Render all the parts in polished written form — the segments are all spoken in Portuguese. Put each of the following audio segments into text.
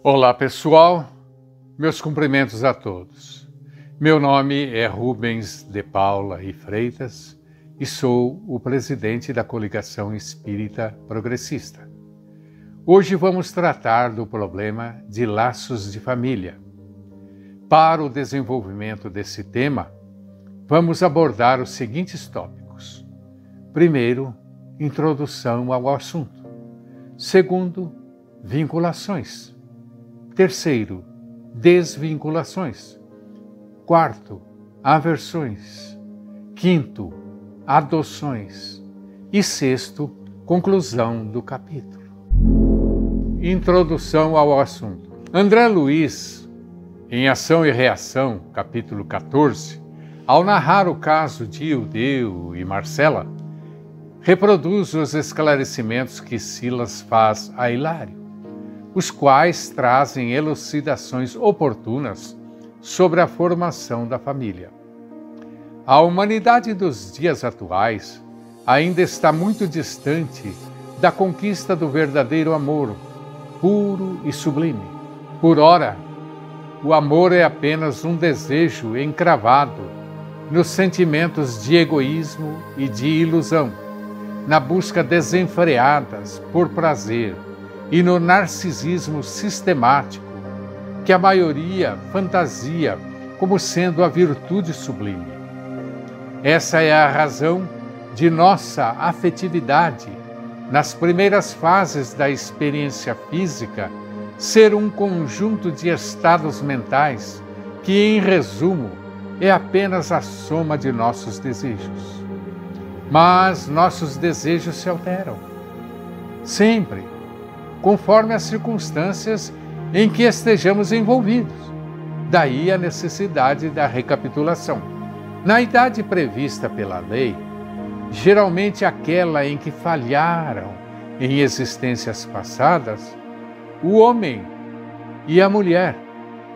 Olá pessoal, meus cumprimentos a todos. Meu nome é Rubens de Paula e Freitas e sou o presidente da Coligação Espírita Progressista. Hoje vamos tratar do problema de laços de família. Para o desenvolvimento desse tema, vamos abordar os seguintes tópicos. Primeiro, introdução ao assunto. Segundo, vinculações. Terceiro, desvinculações. Quarto, aversões. Quinto, adoções. E sexto, conclusão do capítulo. Introdução ao assunto. André Luiz, em Ação e Reação, capítulo 14, ao narrar o caso de Ildeu e Marcela, reproduz os esclarecimentos que Silas faz a Hilário, os quais trazem elucidações oportunas sobre a formação da família. A humanidade dos dias atuais ainda está muito distante da conquista do verdadeiro amor, puro e sublime. Por ora, o amor é apenas um desejo encravado nos sentimentos de egoísmo e de ilusão, na busca desenfreadas por prazer e no narcisismo sistemático, que a maioria fantasia como sendo a virtude sublime. Essa é a razão de nossa afetividade, nas primeiras fases da experiência física, ser um conjunto de estados mentais que, em resumo, é apenas a soma de nossos desejos. Mas nossos desejos se alteram, sempre, conforme as circunstâncias em que estejamos envolvidos. Daí a necessidade da recapitulação. Na idade prevista pela lei, geralmente aquela em que falharam em existências passadas, o homem e a mulher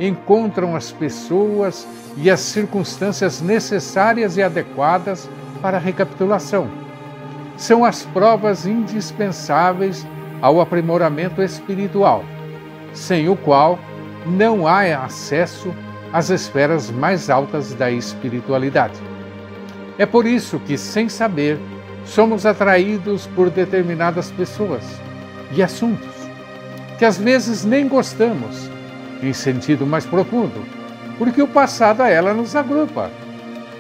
encontram as pessoas e as circunstâncias necessárias e adequadas para a recapitulação. São as provas indispensáveis ao aprimoramento espiritual, sem o qual não há acesso às esferas mais altas da espiritualidade. É por isso que, sem saber, somos atraídos por determinadas pessoas e assuntos, que às vezes nem gostamos, em sentido mais profundo, porque o passado a ela nos agrupa,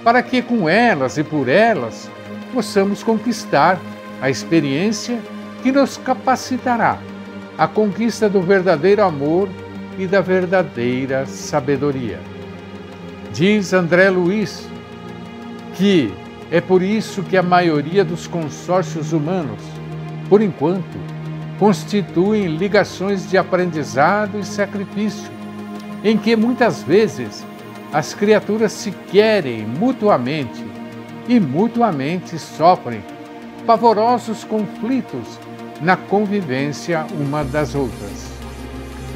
para que com elas e por elas possamos conquistar a experiência que nos capacitará à conquista do verdadeiro amor e da verdadeira sabedoria. Diz André Luiz que é por isso que a maioria dos consórcios humanos, por enquanto, constituem ligações de aprendizado e sacrifício, em que muitas vezes as criaturas se querem mutuamente e mutuamente sofrem pavorosos conflitos na convivência uma das outras.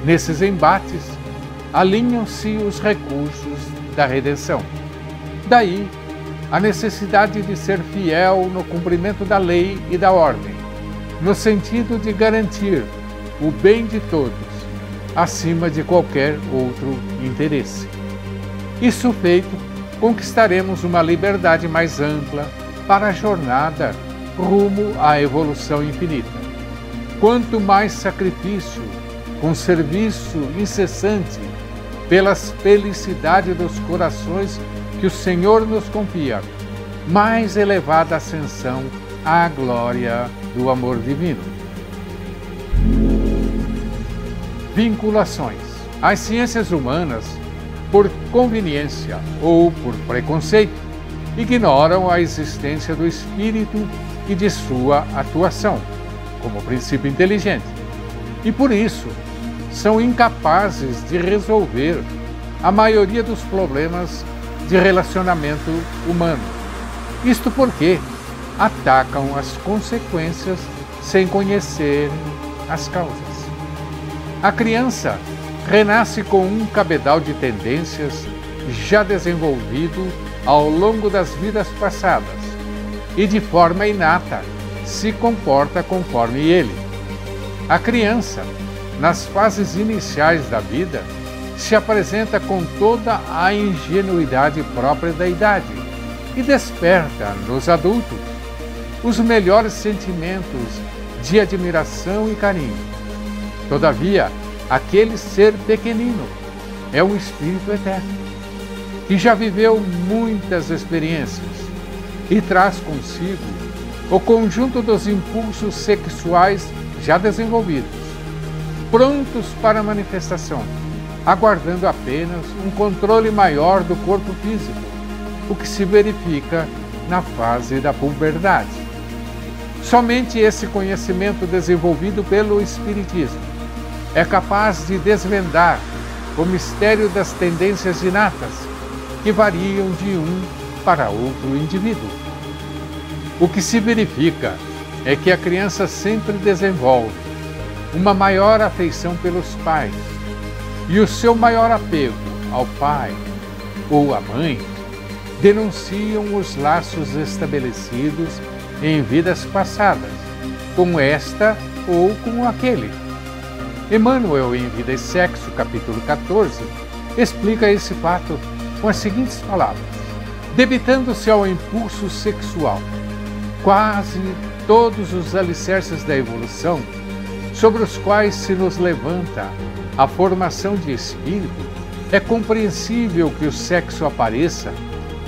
Nesses embates, alinham-se os recursos da redenção. Daí, a necessidade de ser fiel no cumprimento da lei e da ordem, no sentido de garantir o bem de todos, acima de qualquer outro interesse. Isso feito, conquistaremos uma liberdade mais ampla para a jornada rumo à evolução infinita. Quanto mais sacrifício, com serviço incessante pela felicidade dos corações que o Senhor nos confia, mais elevada ascensão à glória do amor divino. Vinculações. As ciências humanas, por conveniência ou por preconceito, ignoram a existência do espírito e de sua atuação, como princípio inteligente, e por isso são incapazes de resolver a maioria dos problemas de relacionamento humano. Isto porque atacam as consequências sem conhecer as causas. A criança renasce com um cabedal de tendências já desenvolvido ao longo das vidas passadas e de forma inata se comporta conforme ele. A criança nas fases iniciais da vida, se apresenta com toda a ingenuidade própria da idade e desperta nos adultos os melhores sentimentos de admiração e carinho. Todavia, aquele ser pequenino é um espírito eterno, que já viveu muitas experiências e traz consigo o conjunto dos impulsos sexuais já desenvolvidos, prontos para manifestação, aguardando apenas um controle maior do corpo físico, o que se verifica na fase da puberdade. Somente esse conhecimento desenvolvido pelo Espiritismo é capaz de desvendar o mistério das tendências inatas que variam de um para outro indivíduo. O que se verifica é que a criança sempre desenvolve uma maior afeição pelos pais, e o seu maior apego ao pai ou à mãe denunciam os laços estabelecidos em vidas passadas, com esta ou com aquele. Emmanuel, em Vida e Sexo, capítulo 14, explica esse fato com as seguintes palavras: debitando-se ao impulso sexual quase todos os alicerces da evolução, sobre os quais se nos levanta a formação de espírito, é compreensível que o sexo apareça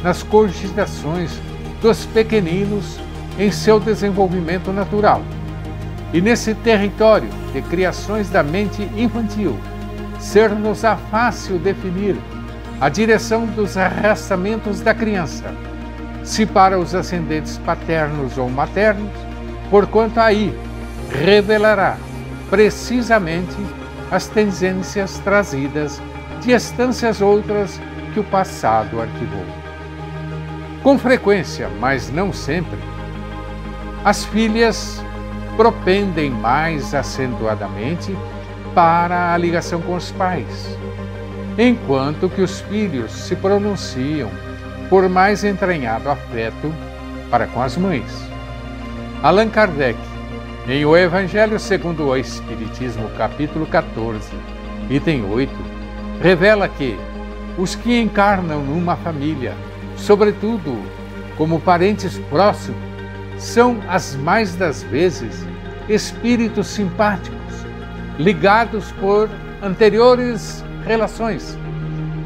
nas cogitações dos pequeninos em seu desenvolvimento natural. E nesse território de criações da mente infantil, ser-nos-á fácil definir a direção dos arrastamentos da criança, se para os ascendentes paternos ou maternos, porquanto aí revelará precisamente as tendências trazidas de estâncias outras que o passado arquivou. Com frequência, mas não sempre, as filhas propendem mais acentuadamente para a ligação com os pais, enquanto que os filhos se pronunciam por mais entranhado afeto para com as mães. Allan Kardec, em O Evangelho segundo o Espiritismo, capítulo 14, item 8, revela que os que encarnam numa família, sobretudo como parentes próximos, são as mais das vezes espíritos simpáticos, ligados por anteriores relações,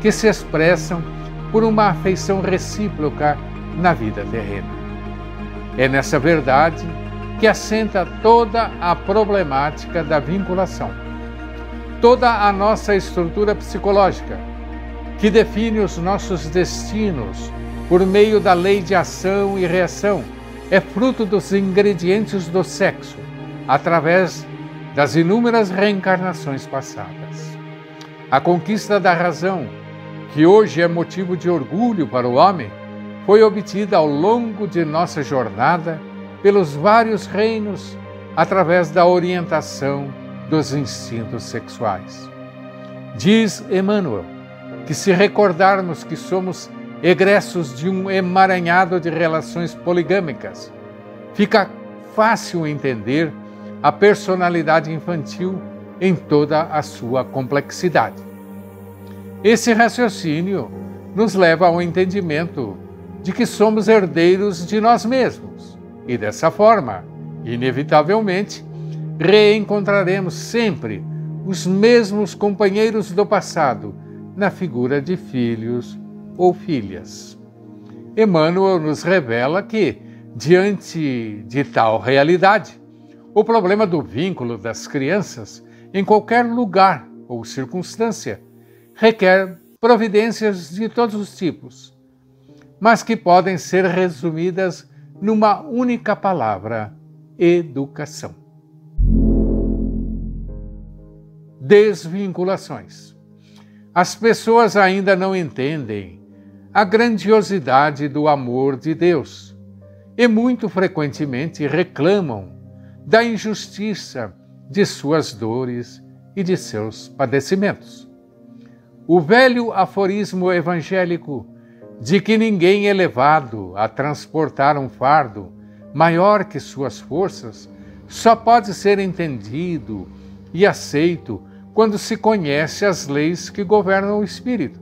que se expressam por uma afeição recíproca na vida terrena. É nessa verdade que assenta toda a problemática da vinculação, toda a nossa estrutura psicológica, que define os nossos destinos por meio da lei de ação e reação, é fruto dos ingredientes do sexo, através das inúmeras reencarnações passadas. A conquista da razão, que hoje é motivo de orgulho para o homem, foi obtida ao longo de nossa jornada pelos vários reinos, através da orientação dos instintos sexuais. Diz Emmanuel que, se recordarmos que somos egressos de um emaranhado de relações poligâmicas, fica fácil entender a personalidade infantil em toda a sua complexidade. Esse raciocínio nos leva ao entendimento de que somos herdeiros de nós mesmos e, dessa forma, inevitavelmente, reencontraremos sempre os mesmos companheiros do passado na figura de filhos ou filhas. Emmanuel nos revela que, diante de tal realidade, o problema do vínculo das crianças em qualquer lugar ou circunstância requer providências de todos os tipos, mas que podem ser resumidas numa única palavra: educação. Desvinculações. As pessoas ainda não entendem a grandiosidade do amor de Deus e muito frequentemente reclamam da injustiça de suas dores e de seus padecimentos. O velho aforismo evangélico de que ninguém é levado a transportar um fardo maior que suas forças só pode ser entendido e aceito quando se conhece as leis que governam o espírito.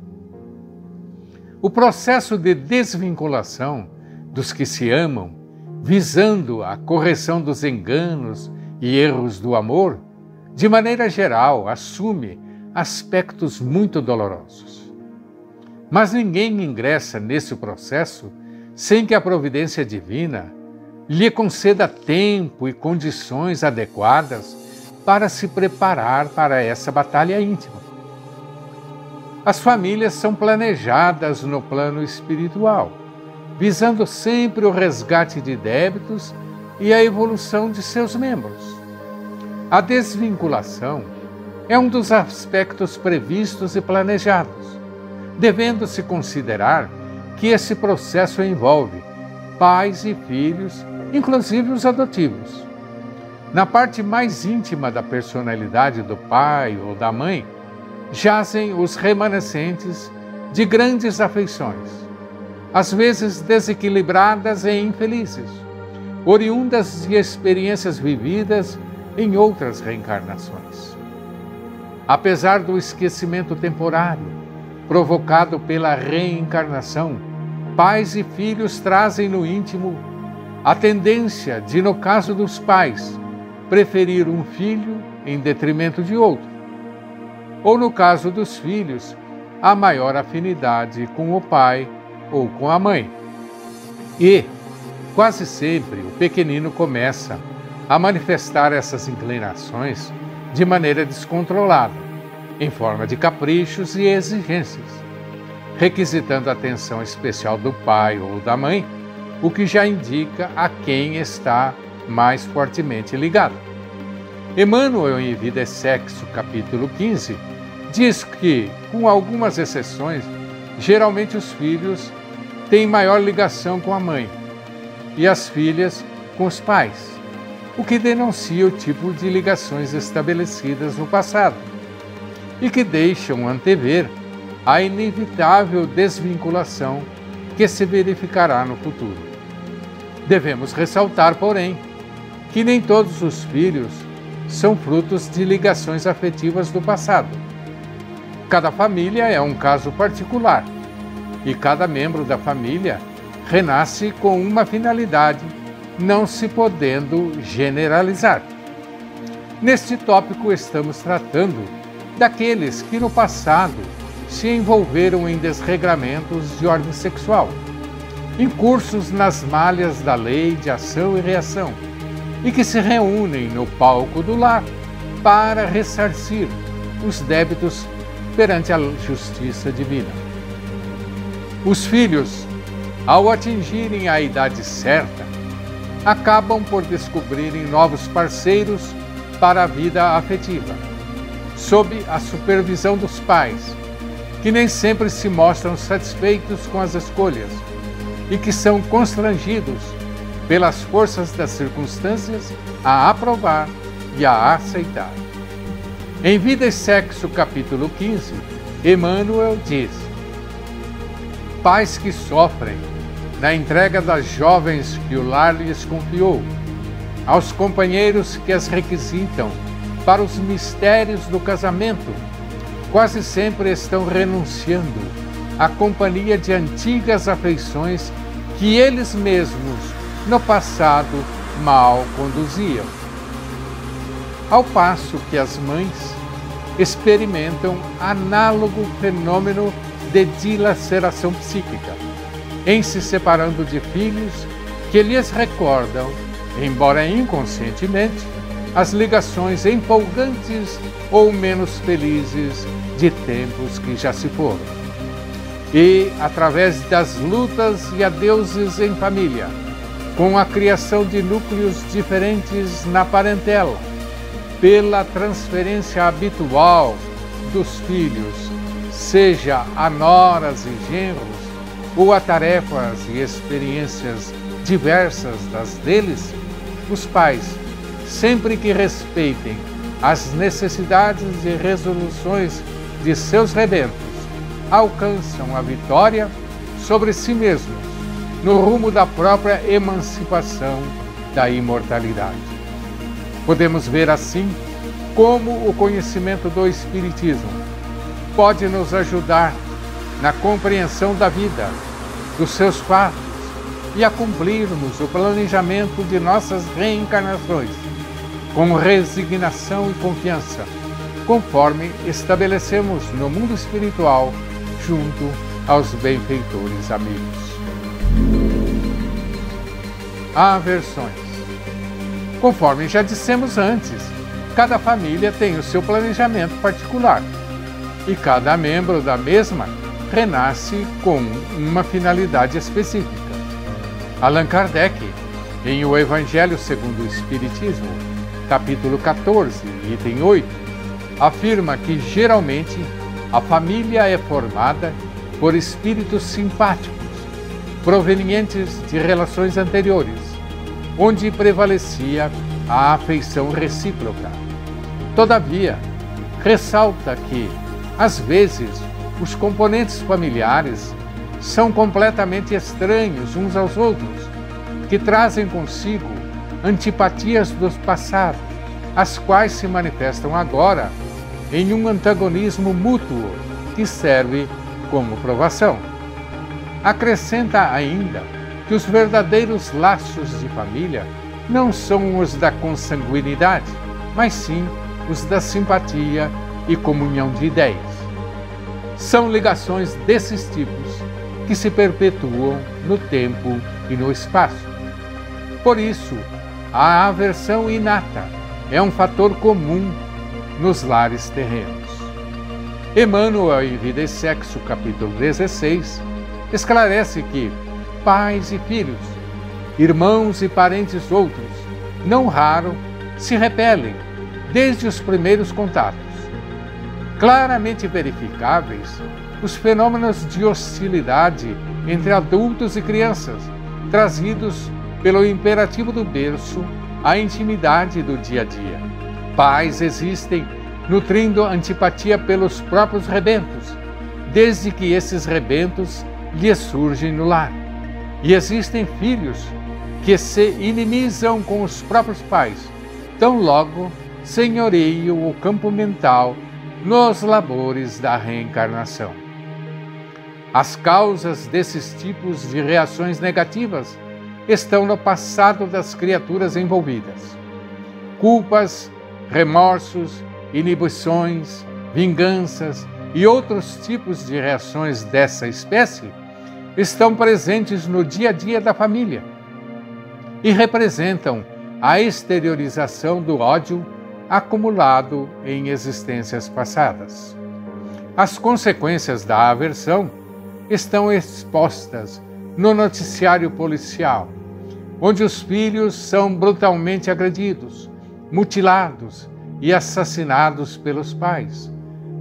O processo de desvinculação dos que se amam, visando a correção dos enganos e erros do amor, de maneira geral, assume aspectos muito dolorosos. Mas ninguém ingressa nesse processo sem que a providência divina lhe conceda tempo e condições adequadas para se preparar para essa batalha íntima. As famílias são planejadas no plano espiritual, visando sempre o resgate de débitos e a evolução de seus membros. A desvinculação é um dos aspectos previstos e planejados, devendo-se considerar que esse processo envolve pais e filhos, inclusive os adotivos. Na parte mais íntima da personalidade do pai ou da mãe, jazem os remanescentes de grandes afeições, às vezes desequilibradas e infelizes, oriundas de experiências vividas em outras reencarnações. Apesar do esquecimento temporário provocado pela reencarnação, pais e filhos trazem no íntimo a tendência de, no caso dos pais, preferir um filho em detrimento de outro, ou no caso dos filhos, a maior afinidade com o pai ou com a mãe. E, quase sempre, o pequenino começa a manifestar essas inclinações de maneira descontrolada, em forma de caprichos e exigências, requisitando a atenção especial do pai ou da mãe, o que já indica a quem está mais fortemente ligado. Emmanuel, em Vida e Sexo, capítulo 15, diz que, com algumas exceções, geralmente os filhos têm maior ligação com a mãe e as filhas com os pais, o que denuncia o tipo de ligações estabelecidas no passado e que deixam antever a inevitável desvinculação que se verificará no futuro. Devemos ressaltar, porém, que nem todos os filhos são frutos de ligações afetivas do passado. Cada família é um caso particular e cada membro da família renasce com uma finalidade, não se podendo generalizar. Neste tópico estamos tratando daqueles que no passado se envolveram em desregramentos de ordem sexual, incursos nas malhas da lei de ação e reação, e que se reúnem no palco do lar para ressarcir os débitos perante a justiça divina. Os filhos, ao atingirem a idade certa, acabam por descobrirem novos parceiros para a vida afetiva, sob a supervisão dos pais, que nem sempre se mostram satisfeitos com as escolhas e que são constrangidos pelas forças das circunstâncias a aprovar e a aceitar. Em Vida e Sexo, capítulo 15, Emmanuel diz: pais que sofrem na entrega das jovens que o lar lhes confiou, aos companheiros que as requisitam para os mistérios do casamento, quase sempre estão renunciando à companhia de antigas afeições que eles mesmos, no passado, mal conduziam. Ao passo que as mães experimentam análogo fenômeno de dilaceração psíquica, em se separando de filhos que lhes recordam, embora inconscientemente, as ligações empolgantes ou menos felizes de tempos que já se foram. E, através das lutas e adeuses em família, com a criação de núcleos diferentes na parentela, pela transferência habitual dos filhos, seja a noras e genros, ou a tarefas e experiências diversas das deles, os pais, sempre que respeitem as necessidades e resoluções de seus rebentos, alcançam a vitória sobre si mesmos, no rumo da própria emancipação da imortalidade. Podemos ver assim como o conhecimento do Espiritismo pode nos ajudar na compreensão da vida, dos seus fatos e a cumprirmos o planejamento de nossas reencarnações com resignação e confiança, conforme estabelecemos no mundo espiritual junto aos benfeitores amigos. Aversões. Conforme já dissemos antes, cada família tem o seu planejamento particular e cada membro da mesma renasce com uma finalidade específica. Allan Kardec, em O Evangelho segundo o Espiritismo, capítulo 14, item 8, afirma que geralmente a família é formada por espíritos simpáticos, provenientes de relações anteriores, onde prevalecia a afeição recíproca. Todavia, ressalta que, às vezes, os componentes familiares são completamente estranhos uns aos outros, que trazem consigo antipatias do passado, as quais se manifestam agora em um antagonismo mútuo que serve como provação. Acrescenta ainda que os verdadeiros laços de família não são os da consanguinidade, mas sim os da simpatia e comunhão de ideias. São ligações desses tipos que se perpetuam no tempo e no espaço. Por isso, a aversão inata é um fator comum nos lares terrenos. Emmanuel, em Vida e Sexo, capítulo 16, esclarece que pais e filhos, irmãos e parentes outros, não raro se repelem desde os primeiros contatos. Claramente verificáveis os fenômenos de hostilidade entre adultos e crianças, trazidos pelo imperativo do berço à intimidade do dia a dia. Pais existem nutrindo antipatia pelos próprios rebentos, desde que esses rebentos lhes surgem no lar. E existem filhos que se inimizam com os próprios pais, tão logo senhoreiam o campo mental nos labores da reencarnação. As causas desses tipos de reações negativas estão no passado das criaturas envolvidas. Culpas, remorsos, inibições, vinganças e outros tipos de reações dessa espécie estão presentes no dia a dia da família e representam a exteriorização do ódio acumulado em existências passadas. As consequências da aversão estão expostas no noticiário policial, onde os filhos são brutalmente agredidos, mutilados e assassinados pelos pais,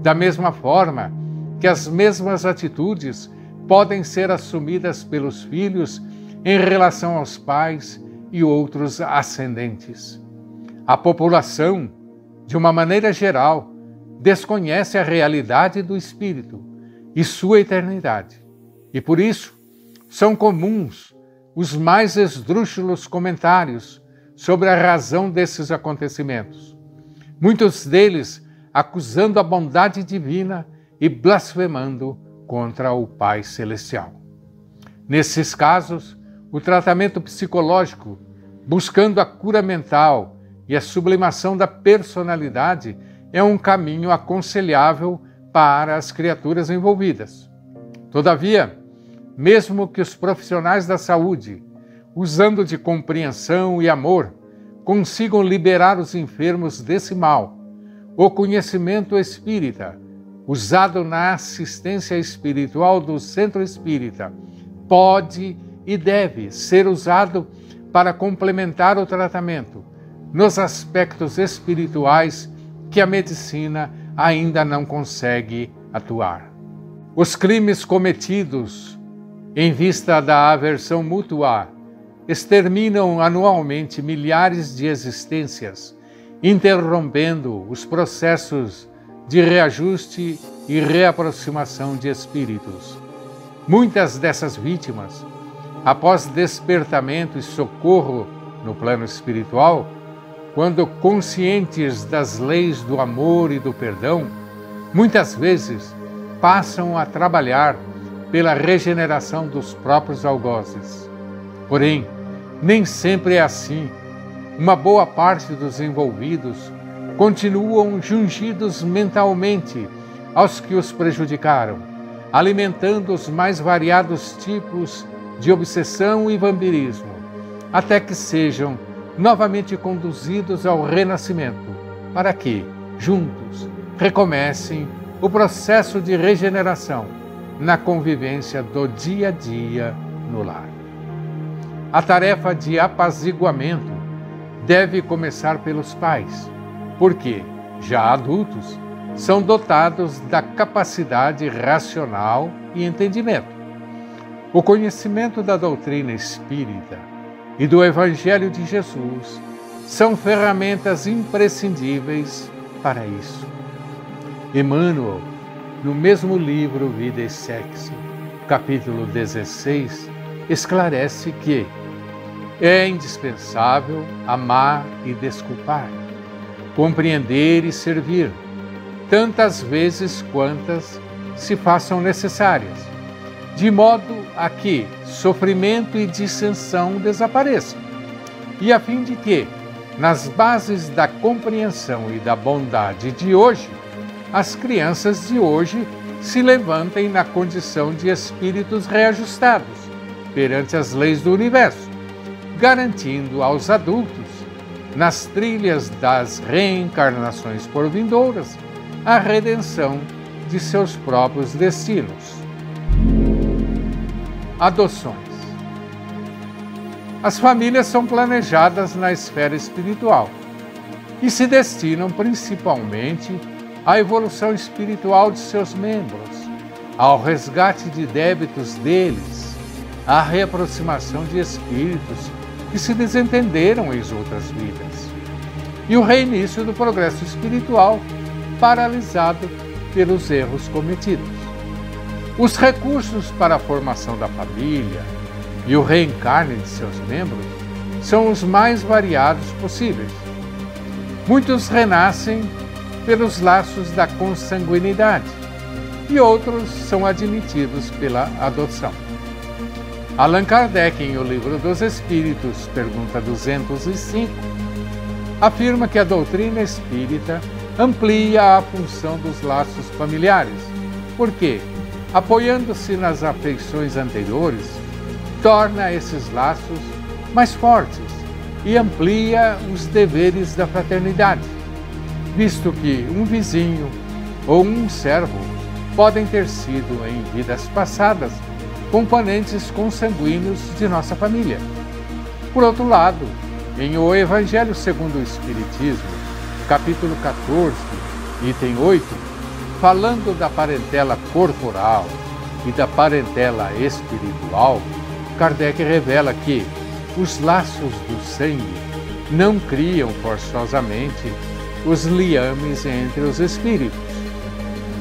da mesma forma que as mesmas atitudes podem ser assumidas pelos filhos em relação aos pais e outros ascendentes. A população, de uma maneira geral, desconhece a realidade do espírito e sua eternidade, e por isso são comuns os mais esdrúxulos comentários sobre a razão desses acontecimentos, muitos deles acusando a bondade divina e blasfemando contra o Pai Celestial. Nesses casos, o tratamento psicológico, buscando a cura mental e a sublimação da personalidade, é um caminho aconselhável para as criaturas envolvidas. Todavia, mesmo que os profissionais da saúde, usando de compreensão e amor, consigam liberar os enfermos desse mal, o conhecimento espírita, usado na assistência espiritual do Centro Espírita, pode e deve ser usado para complementar o tratamento nos aspectos espirituais que a medicina ainda não consegue atuar. Os crimes cometidos em vista da aversão mútua exterminam anualmente milhares de existências, interrompendo os processos de reajuste e reaproximação de espíritos. Muitas dessas vítimas, após despertamento e socorro no plano espiritual, quando conscientes das leis do amor e do perdão, muitas vezes passam a trabalhar pela regeneração dos próprios algozes. Porém, nem sempre é assim. Uma boa parte dos envolvidos continuam jungidos mentalmente aos que os prejudicaram, alimentando os mais variados tipos de obsessão e vampirismo, até que sejam novamente conduzidos ao renascimento, para que, juntos, recomecem o processo de regeneração na convivência do dia a dia no lar. A tarefa de apaziguamento deve começar pelos pais, porque, já adultos, são dotados da capacidade racional e entendimento. O conhecimento da doutrina espírita e do Evangelho de Jesus são ferramentas imprescindíveis para isso. Emmanuel, no mesmo livro Vida e Sexo, capítulo 16, esclarece que é indispensável amar e desculpar, compreender e servir, tantas vezes quantas se façam necessárias, de modo a que sofrimento e dissensão desapareçam, e a fim de que, nas bases da compreensão e da bondade de hoje, as crianças de hoje se levantem na condição de espíritos reajustados perante as leis do universo, garantindo aos adultos, nas trilhas das reencarnações por vindouras, a redenção de seus próprios destinos. Adoções. As famílias são planejadas na esfera espiritual e se destinam principalmente à evolução espiritual de seus membros, ao resgate de débitos deles, à reaproximação de espíritos que se desentenderam em outras vidas, e o reinício do progresso espiritual paralisado pelos erros cometidos. Os recursos para a formação da família e o reencarne de seus membros são os mais variados possíveis. Muitos renascem pelos laços da consanguinidade e outros são admitidos pela adoção. Allan Kardec, em O Livro dos Espíritos, pergunta 205, afirma que a doutrina espírita amplia a função dos laços familiares, porque, apoiando-se nas afeições anteriores, torna esses laços mais fortes e amplia os deveres da fraternidade, visto que um vizinho ou um servo podem ter sido, em vidas passadas, componentes consanguíneos de nossa família. Por outro lado, em O Evangelho segundo o Espiritismo, capítulo 14, item 8, falando da parentela corporal e da parentela espiritual, Kardec revela que os laços do sangue não criam forçosamente os liames entre os espíritos.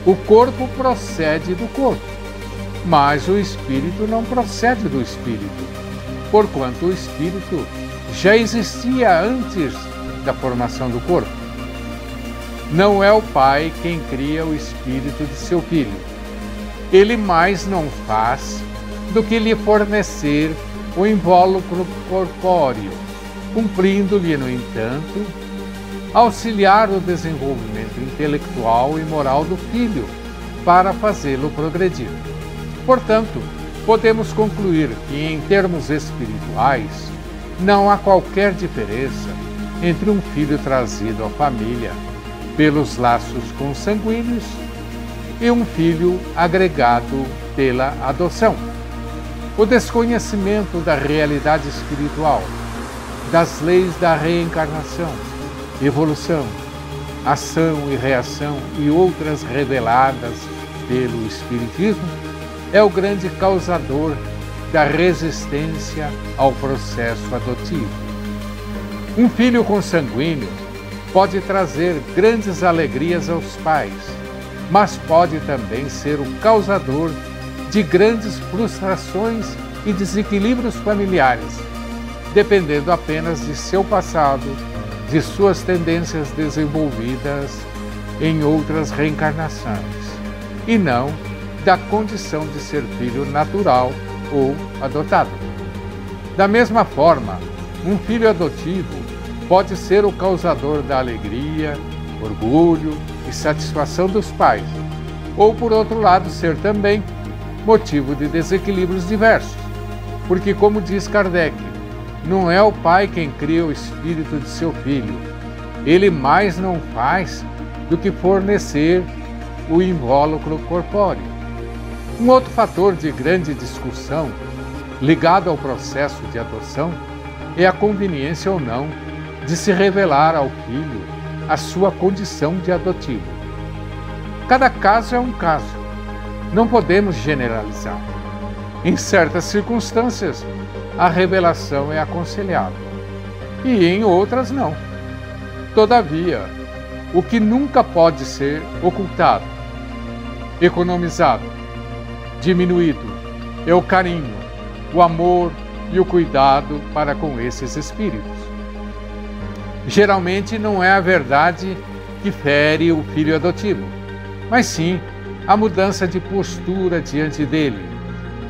O corpo procede do corpo, mas o espírito não procede do espírito, porquanto o espírito já existia antes da formação do corpo. Não é o pai quem cria o espírito de seu filho. Ele mais não faz do que lhe fornecer o invólucro corpóreo, cumprindo-lhe, no entanto, auxiliar o desenvolvimento intelectual e moral do filho para fazê-lo progredir. Portanto, podemos concluir que, em termos espirituais, não há qualquer diferença entre um filho trazido à família pelos laços consanguíneos e um filho agregado pela adoção. O desconhecimento da realidade espiritual, das leis da reencarnação, evolução, ação e reação e outras reveladas pelo Espiritismo é o grande causador da resistência ao processo adotivo. Um filho consanguíneo pode trazer grandes alegrias aos pais, mas pode também ser o causador de grandes frustrações e desequilíbrios familiares, dependendo apenas de seu passado de suas tendências desenvolvidas em outras reencarnações, e não da condição de ser filho natural ou adotado. Da mesma forma, um filho adotivo pode ser o causador da alegria, orgulho e satisfação dos pais, ou, por outro lado, ser também motivo de desequilíbrios diversos, porque, como diz Kardec, não é o pai quem cria o espírito de seu filho, ele mais não faz do que fornecer o invólucro corpóreo. Um outro fator de grande discussão ligado ao processo de adoção é a conveniência ou não de se revelar ao filho a sua condição de adotivo. Cada caso é um caso, não podemos generalizar. Em certas circunstâncias, a revelação é aconselhável e em outras não. Todavia, o que nunca pode ser ocultado, economizado, diminuído é o carinho, o amor e o cuidado para com esses espíritos. Geralmente não é a verdade que fere o filho adotivo, mas sim a mudança de postura diante dele,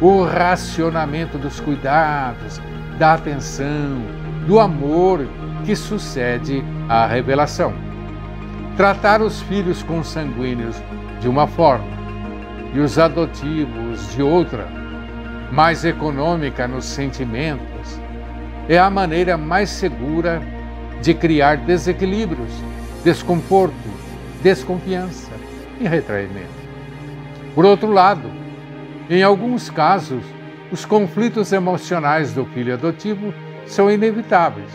o racionamento dos cuidados, da atenção, do amor que sucede à revelação. Tratar os filhos consanguíneos de uma forma e os adotivos de outra, mais econômica nos sentimentos, é a maneira mais segura de criar desequilíbrios, desconforto, desconfiança e retraimento. Por outro lado, em alguns casos, os conflitos emocionais do filho adotivo são inevitáveis,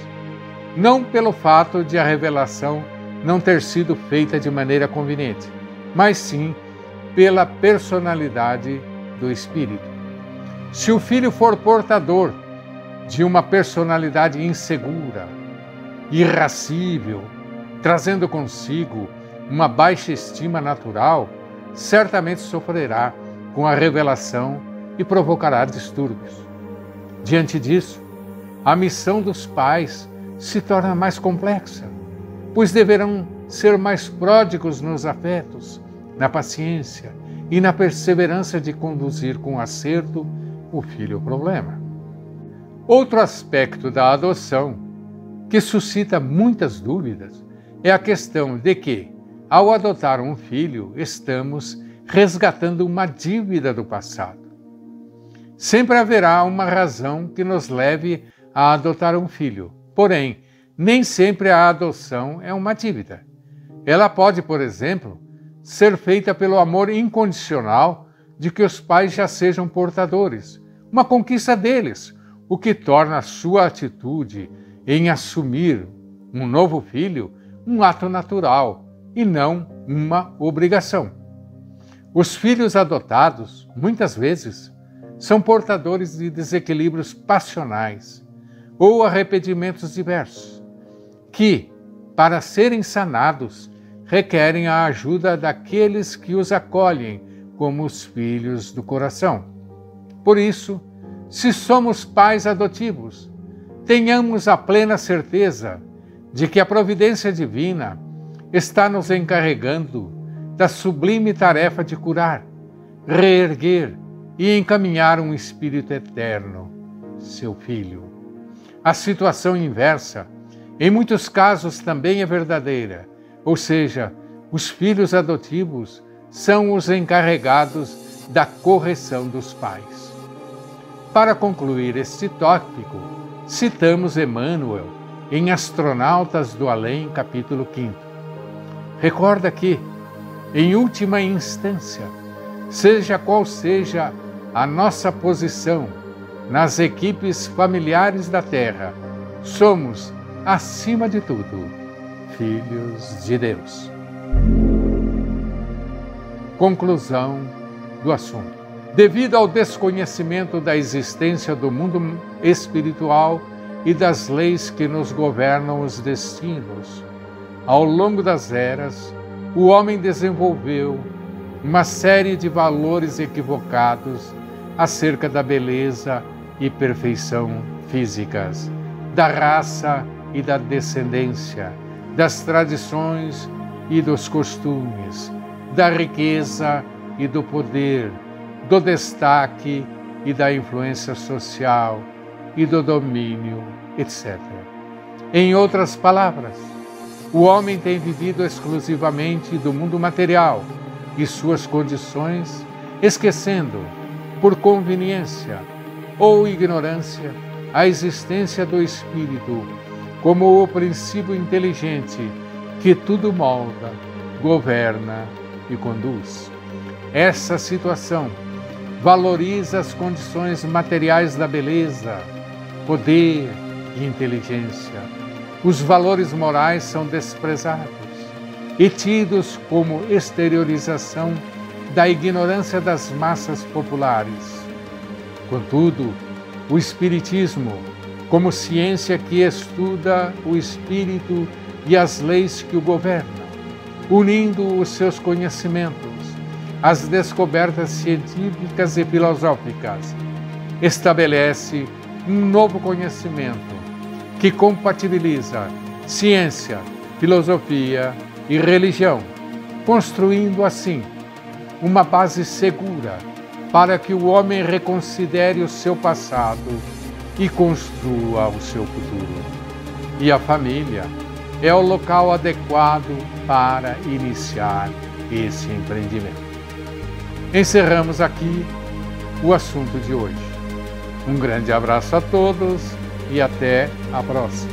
não pelo fato de a revelação não ter sido feita de maneira conveniente, mas sim pela personalidade do espírito. Se o filho for portador de uma personalidade insegura, irascível, trazendo consigo uma baixa estima natural, certamente sofrerá com a revelação e provocará distúrbios. Diante disso, a missão dos pais se torna mais complexa, pois deverão ser mais pródigos nos afetos, na paciência e na perseverança de conduzir com acerto o filho ao problema. Outro aspecto da adoção que suscita muitas dúvidas é a questão de que, ao adotar um filho, estamos resgatando uma dívida do passado. Sempre haverá uma razão que nos leve a adotar um filho, porém, nem sempre a adoção é uma dívida. Ela pode, por exemplo, ser feita pelo amor incondicional de que os pais já sejam portadores, uma conquista deles, o que torna a sua atitude em assumir um novo filho um ato natural e não uma obrigação. Os filhos adotados, muitas vezes, são portadores de desequilíbrios passionais ou arrependimentos diversos, que, para serem sanados, requerem a ajuda daqueles que os acolhem como os filhos do coração. Por isso, se somos pais adotivos, tenhamos a plena certeza de que a providência divina está nos encarregando da sublime tarefa de curar, reerguer e encaminhar um espírito eterno, seu filho. A situação inversa, em muitos casos, também é verdadeira, ou seja, os filhos adotivos são os encarregados da correção dos pais. Para concluir este tópico, citamos Emmanuel em Astronautas do Além, capítulo 5. Recorda que, em última instância, seja qual seja a nossa posição nas equipes familiares da Terra, somos, acima de tudo, filhos de Deus. Conclusão do assunto. Devido ao desconhecimento da existência do mundo espiritual e das leis que nos governam os destinos, ao longo das eras, o homem desenvolveu uma série de valores equivocados acerca da beleza e perfeição físicas, da raça e da descendência, das tradições e dos costumes, da riqueza e do poder, do destaque e da influência social e do domínio, etc. Em outras palavras, o homem tem vivido exclusivamente do mundo material e suas condições, esquecendo, por conveniência ou ignorância, a existência do espírito como o princípio inteligente que tudo molda, governa e conduz. Essa situação valoriza as condições materiais da beleza, poder e inteligência. Os valores morais são desprezados e tidos como exteriorização da ignorância das massas populares. Contudo, o Espiritismo, como ciência que estuda o espírito e as leis que o governam, unindo os seus conhecimentos às descobertas científicas e filosóficas, estabelece um novo conhecimento que compatibiliza ciência, filosofia e religião, construindo assim uma base segura para que o homem reconsidere o seu passado e construa o seu futuro. E a família é o local adequado para iniciar esse empreendimento. Encerramos aqui o assunto de hoje. Um grande abraço a todos e até a próxima.